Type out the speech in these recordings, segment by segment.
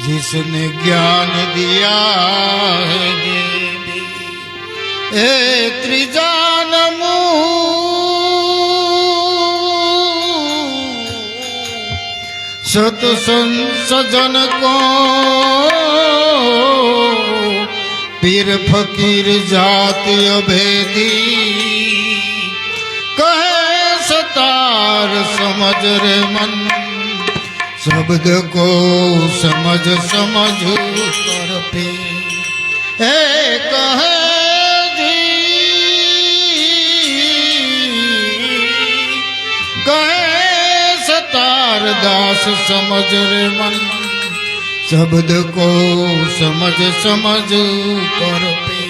जिसने ज्ञान दिया है ए त्रिजा नमो सतसंग सजन को पीर फकीर जाति अभेदी कहे सतार समझ रे मन शब्द को समझ समझ कर पे कहे जी कहे सतार दास समझ रे मन शब्द को समझ समझ कर पे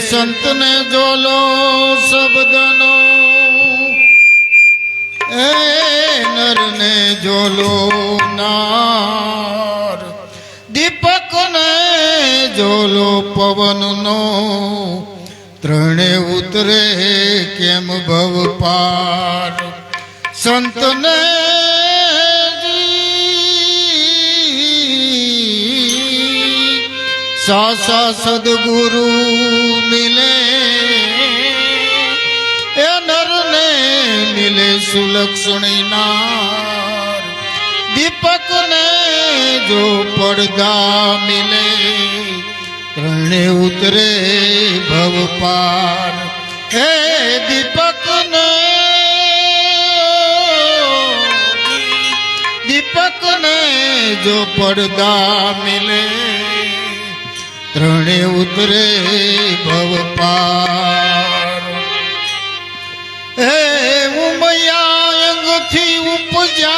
संत ने जोलो शब्द नो नर ने जोलो नार दीपक ने जोलो पवन नो त्रणे उतरे केम भव पार संत ने सासा सदगुरु मिले नर ने मिले सुलक्षणी नार दीपक ने जो पर्दा मिले त्रणे उतरे भव पार दीपक ने जो पर्दा मिले त्रणे उतरे भव पार उमया अंग थी उपजा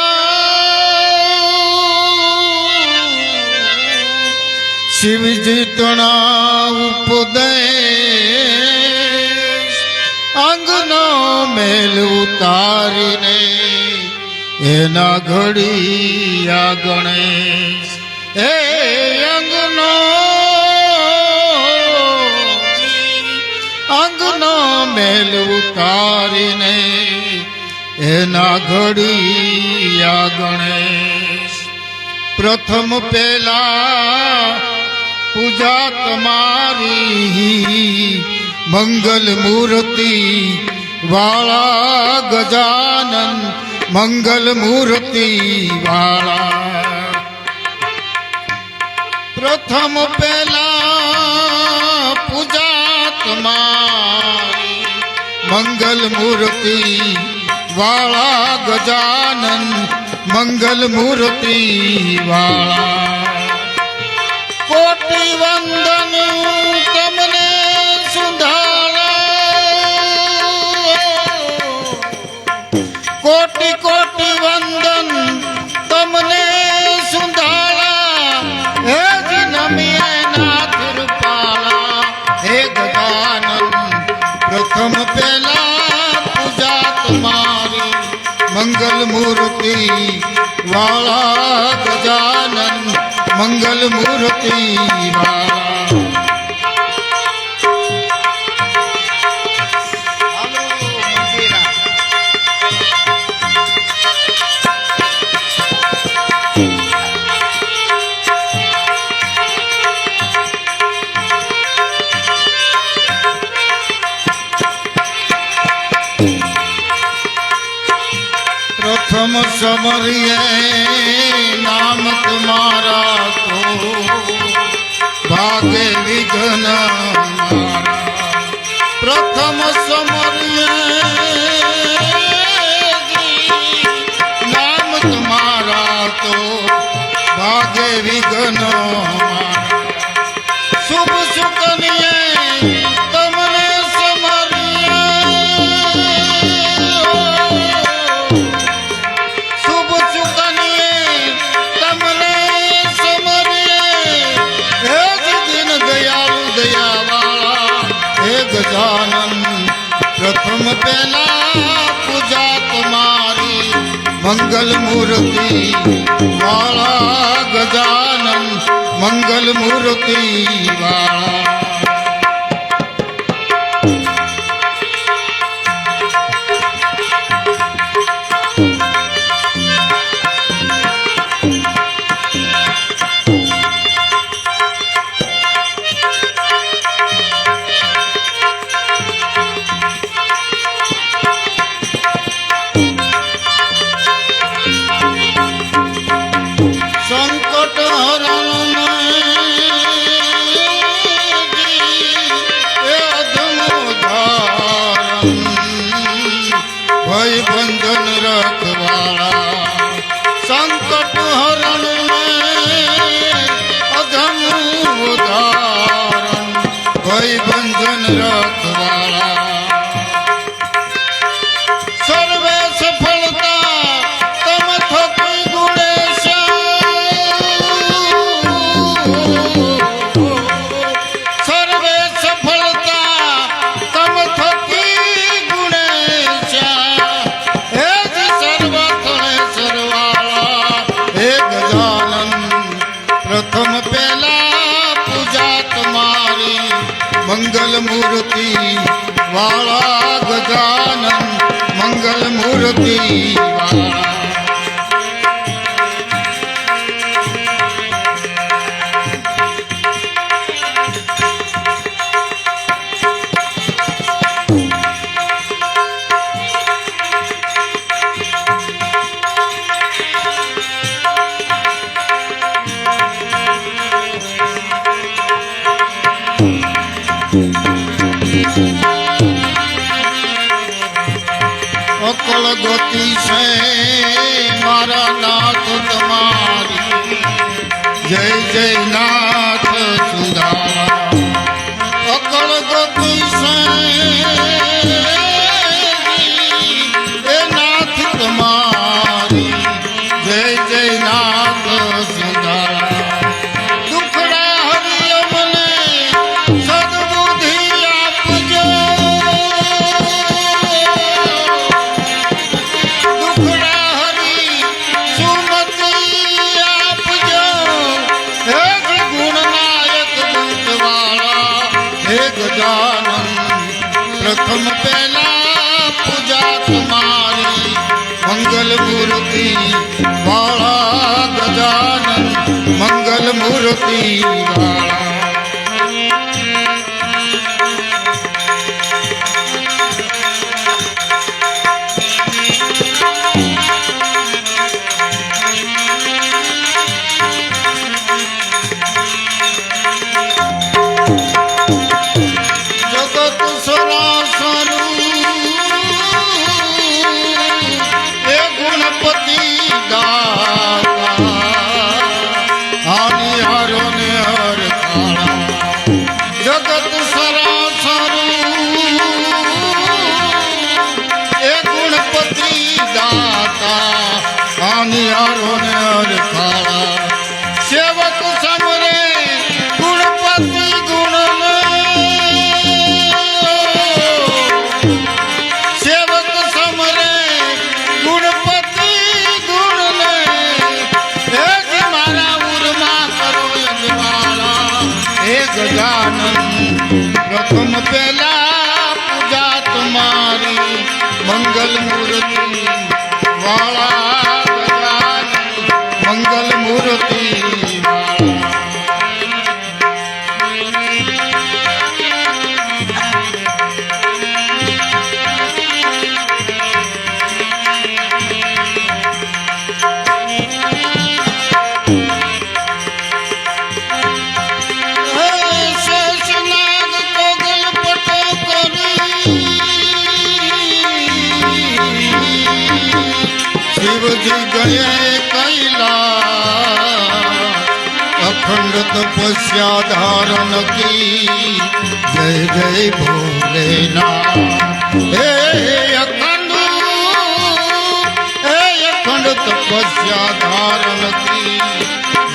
शिवजी तना उपदेश अंगनो मेल उतारी ने एना घड़िया गणेश अंगनो अंगनो मेल उतारी ने एना घड़िया गणेश प्रथम पेला पूजा तमारी मंगल मूर्ति वाला गजानन मंगल मूर्ति वाला प्रथम पेला पूजा तुम्हारी मंगल मूर्ति वाला गजानन मंगल मूर्ति वाला कोटि वंदन तमने सुधारा कोटि कोटि वंदन तमने सुधारा हे जिनमिया नाथ रूपाला हे गजानन प्रथम पेला पूजा तुम्हारी मंगल मूर्ति वाला गजानन मंगल मूर्ति वाला प्रथम समरिए नाम तुम्हारा तो भागे विघ्न मारा प्रथम समरिए नाम तुम्हारा तो भागे विघ्न मारा शुभ सुकनिए तमने समरिए शुभ सुकनिए तमने समरिए हे दिन दयालु दया वाला हे गजानन प्रथम पेला पूजा तुम्हारी मंगल मूर्ति वाला गजानन मंगल मूर्ति वाला कटहरण में अधम उदाहरण भई बंधन रखवाला सर्वे सफलता तम थकी गुणेश सर्वे सफलता तम थकी गुणेश हे सर्वथळे सर्वाला हे गजानन प्रथम पहला पूजा तुम्हारी मंगल मूर्ति वाला गजानन मंगल मूर्ति वाला अकल गति से मारा नाथ तुम्हारी जय जय नाथ सुधारा अकल गति से नाथ तुम्हारी जय जय नाथ सुधारा दुखड़ा हरि अमने सद्बुद्धि आपजो प्रथम पहला पूजा तुम्हारी मंगल मूर्ति वाला गजानन मंगल मूर्ति वाला सेवक समरे गुणपति गुण सेवक समरे गुणपति गुण मारा उर्मा करो यजमाला हे गजानन प्रथम पहला पूजा तुम्हारी मंगल मूर्ति वाला मंगल मूर्ति शिव जी गए अखंड तपस्या धारण की जय जय भोलेनाथ हे अखंड तपस्या धारण की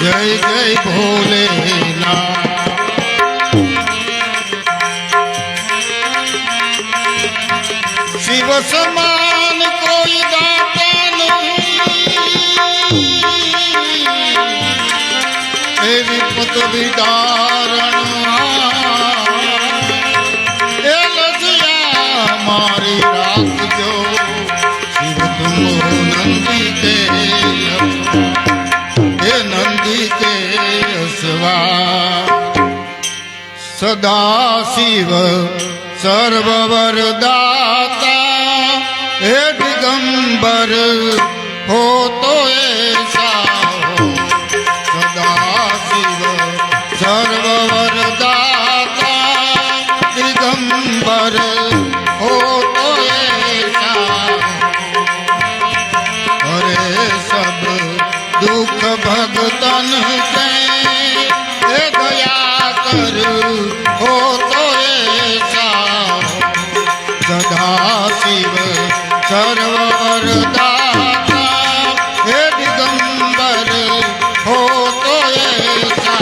जय जय भोलेनाथ शिव समान कोई दाता विपत विदारण लजिया मारी राख जो शिव तुम नंदी के हे नंदी के असवा सदा शिव सर्ववर दाता हे दिगंबर हो तो ऐसा सर्ववर दाता दिगंबर हो तो ऐसा अरे सब दुख भगतन के हे दया कर हो तो ऐसा सदा शिव सर्ववरदाता हे दिगंबर हो तो ऐसा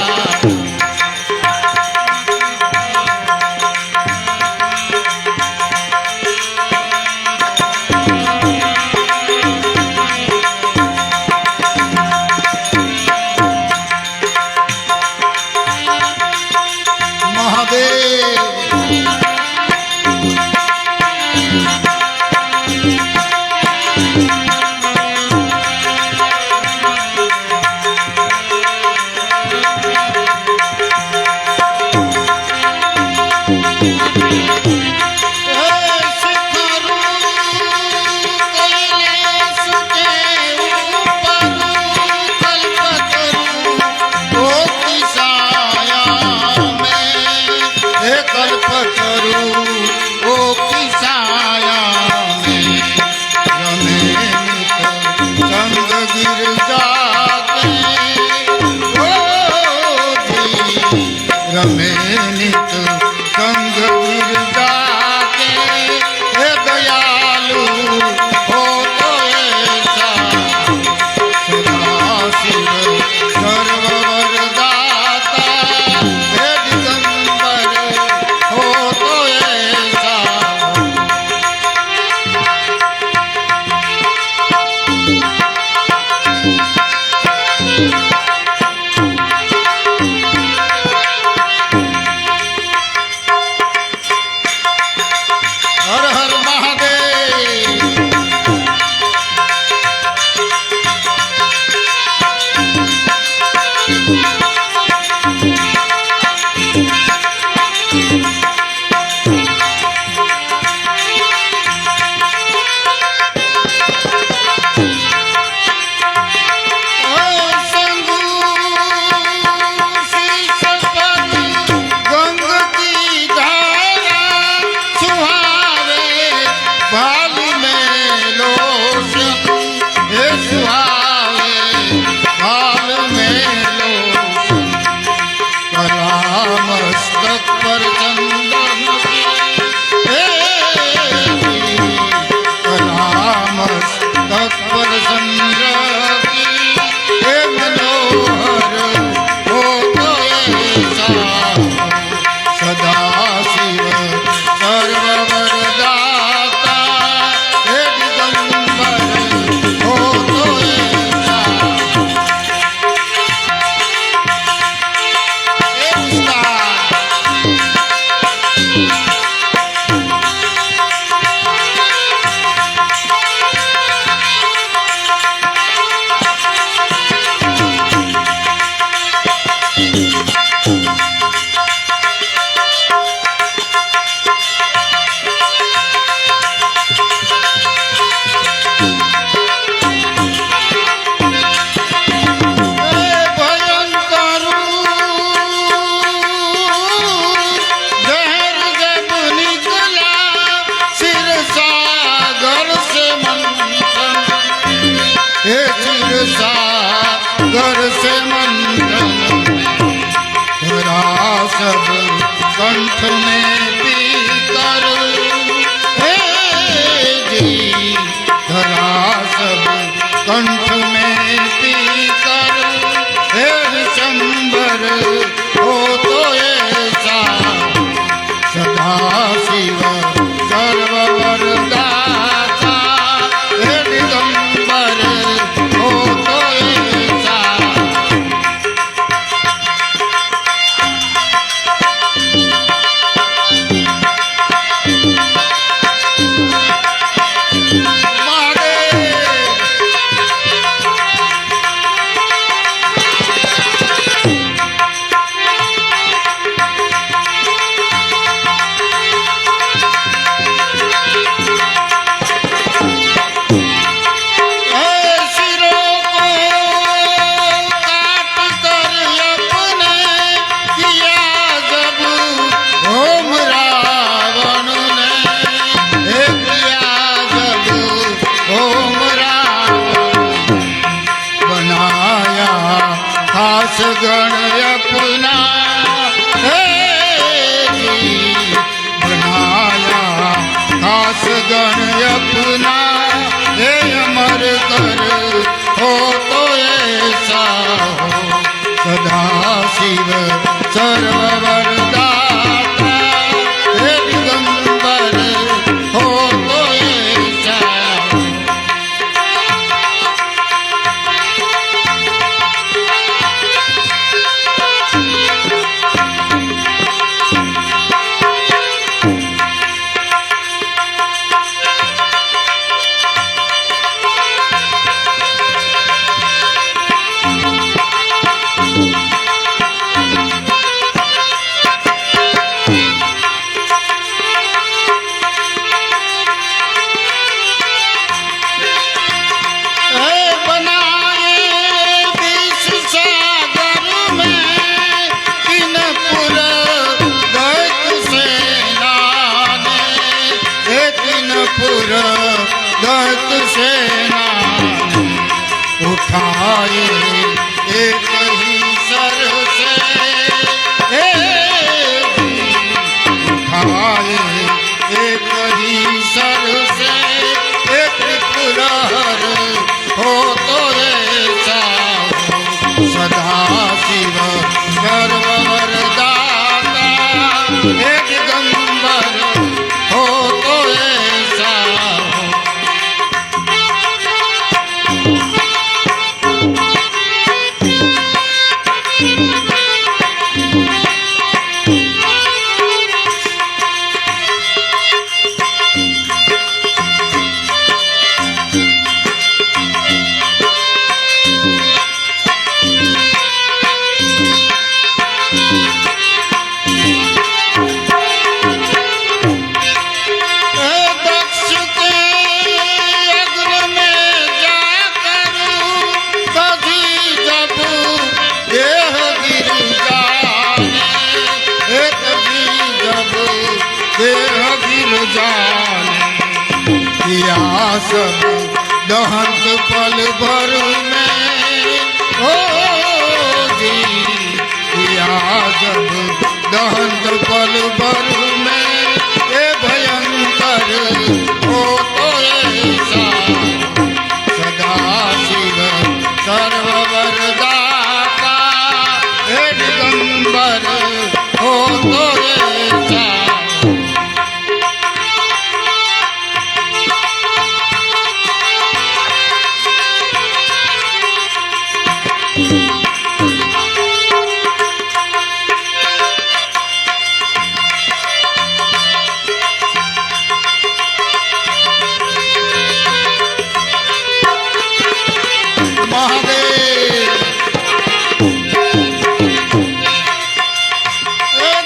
कंठ में पीकर हे जी धरा सब कंठ में पीकर हे शंबर हो तो ऐसा सदा शिव सर्ववरदाता हे दिगंबर हो तो ऐसा बनाया खास गण अपना हे जी बनाया खास गण अपना हे अमर कर हो तो ऐसा हो सदा शिव सर्ववर दाता हे दिगंबर हो तो ऐसा हो। दत्त सेना उठाए एक ही सर से उठाए एक ही सर से एक पुरहर हो तो ऐसा हो सदा शिव सर्ववर दाता हे दिगंबर हो तो ऐसा हो। देह गिर जाने किया सब दहंत पल भर में हो जी किया जब दहंत पल भर में ये भयंकर हो तो ऐसा सदा शिव सर्ववर दाता हे दिगंबर हो तो ऐसा।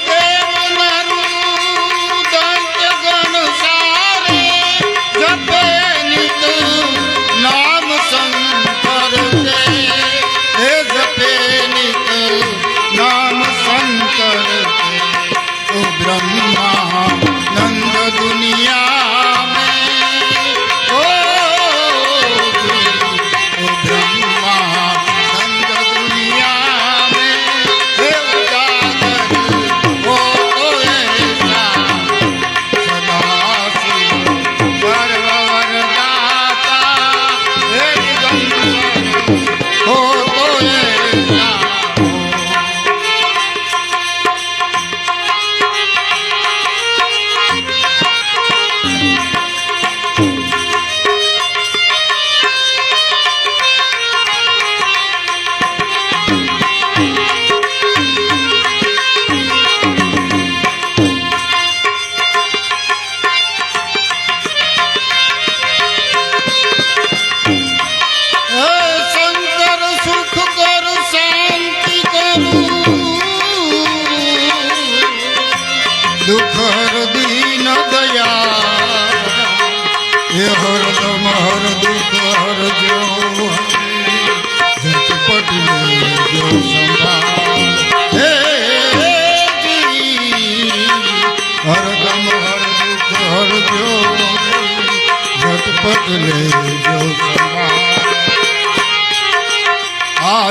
देव नर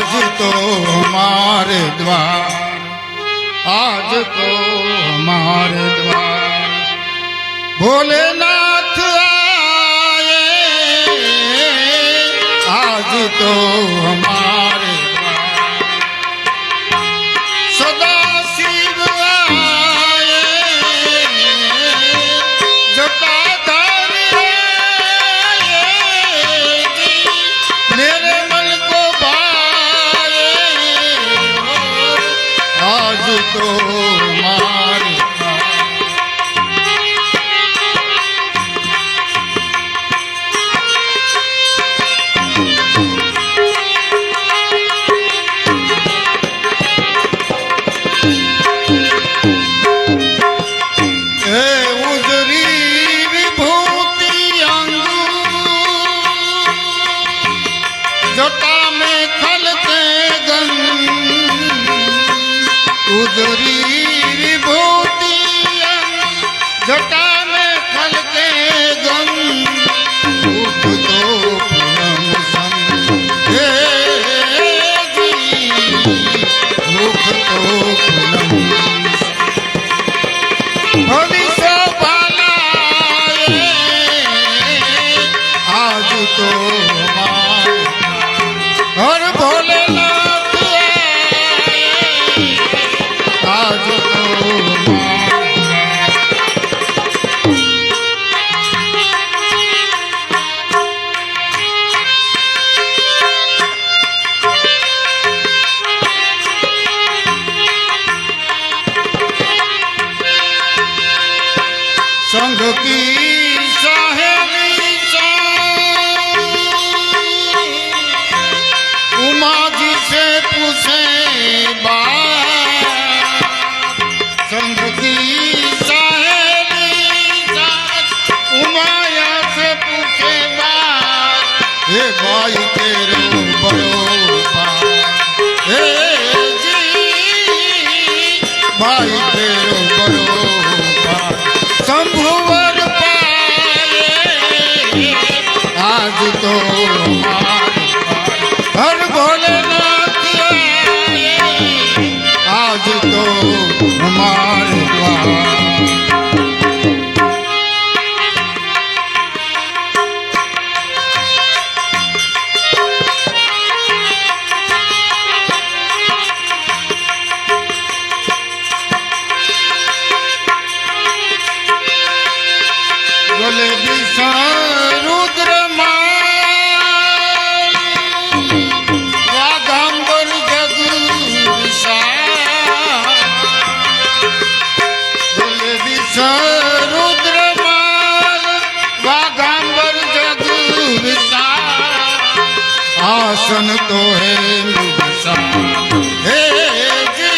आज तो हमारे द्वार, आज तो हमारे द्वार भोलेनाथ आए, आज तो हमारे द्वार सदा शिव आए, जटाधार आए, मेरे मन को भाए, आज तो हमारे जटा में खलते गंग, उजरी विभूति जटा में खलते गंग, मुख तो पूनम संग, हे जी मुख तो पूनम भविष्य बालाए, आज तो और भोलेनाथ आज तो संघ की सहेली उमा जी से पूछे बात, संघ की सहेली उमाया से पूछे बात, हे भाई तेरे बड़ो बात, हे जी भाई तेरे बड़ो बात, शंभुवर पाए, आज तो हर भोलेनाथ आए, आज तो हमारे द्वार बोले विष्णु रुद्र वाघांबर जग विशाल, बोले विष्णु रुद्र वाघांबर जग विशाल, आसन तो है विशाल, हे जी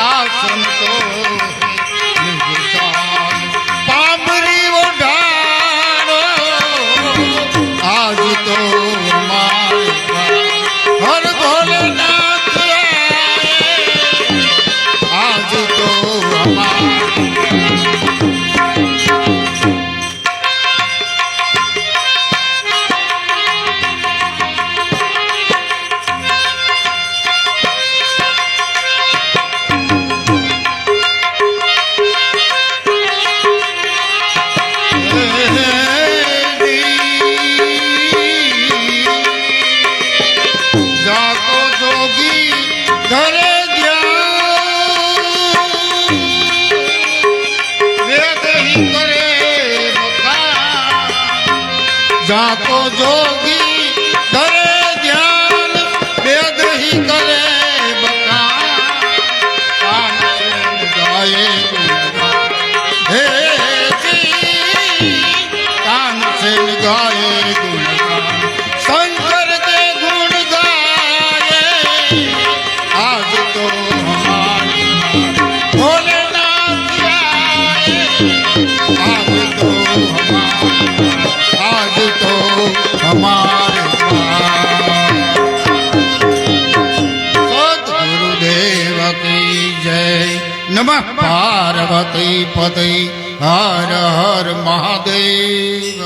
आसन तो आज तो हमारे हर भोलेनाथ आए, आज तो हमारे जाको जोगी करे ध्यान, वेद ही करे बखान, कान से गाए गुणगान, हे जी कान से गाए गुणगान, शंकर के गुण गाए, आज तो हमारे भोलेनाथ आए, आज तो आज तो हमारे सद्गुरुदेव की जय। नमः पार्वती पते हर हर महादेव।